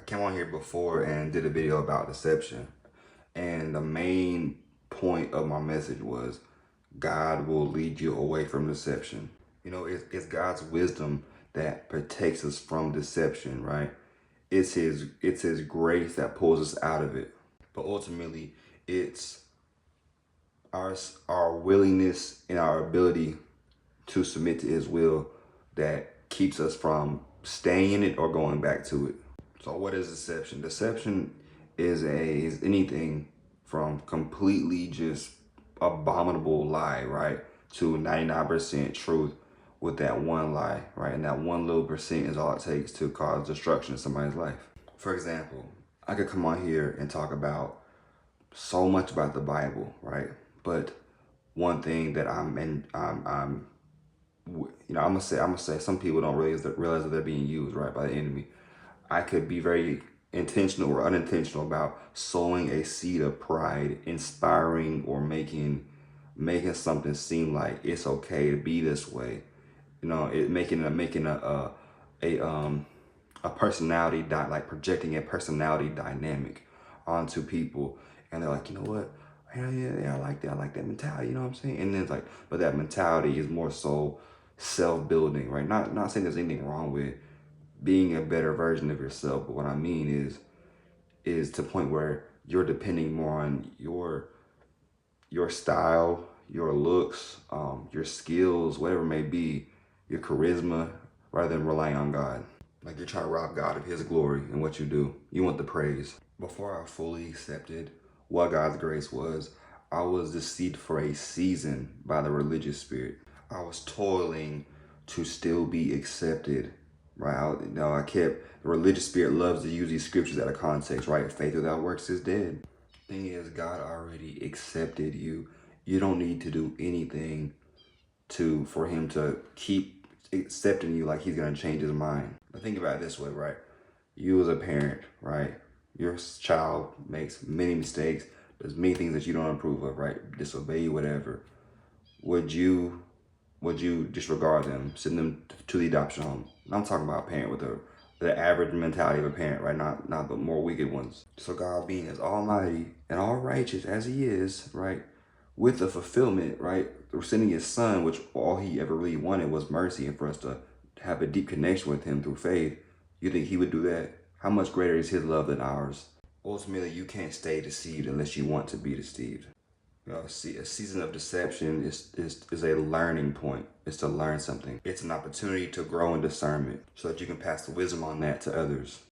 came on here before and did a video about deception. And the main point of my message was God will lead you away from deception. You know, it's God's wisdom that protects us from deception, right? It's his grace that pulls us out of it. But ultimately, it's our willingness and our ability to submit to his will that keeps us from staying in it or going back to it. So what is deception? Deception is anything from completely just abominable lie, right, to 99% truth with that one lie, right? And that one little percent is all it takes to cause destruction in somebody's life. For example, I could come on here and talk about so much about the Bible, right? But one thing that I'm gonna say some people don't realize that they're being used, right, by the enemy. I could be very intentional or unintentional about sowing a seed of pride, inspiring or making something seem like it's okay to be this way. You know, making a personality like projecting a personality dynamic onto people, and they're like, you know what? Yeah, I like that mentality. You know what I'm saying? And then it's like, but that mentality is more so self-building, right? Not saying there's anything wrong with being a better version of yourself, but what I mean is to the point where you're depending more on your style, your looks, your skills, whatever it may be, your charisma, rather than relying on God. Like you're trying to rob God of his glory in what you do. You want the praise. Before I fully accepted what God's grace was, I was deceived for a season by the religious spirit. I was toiling to still be accepted, right? The religious spirit loves to use these scriptures out of context, right? Faith without works is dead. Thing is, God already accepted you. You don't need to do anything for him to keep accepting you like he's gonna change his mind. But think about it this way, right? You as a parent, right? Your child makes many mistakes. There's many things that you don't approve of, right? Disobey, whatever. Would you disregard them, send them to the adoption home? I'm talking about a parent with the average mentality of a parent, right? Not the more wicked ones. So God, being as almighty and all righteous as he is, right, with the fulfillment, right, through sending his son, which all he ever really wanted was mercy and for us to have a deep connection with him through faith, you think he would do that? How much greater is his love than ours? Ultimately, you can't stay deceived unless you want to be deceived. You know, see, a season of deception is a learning point. It's to learn something. It's an opportunity to grow in discernment so that you can pass the wisdom on that to others.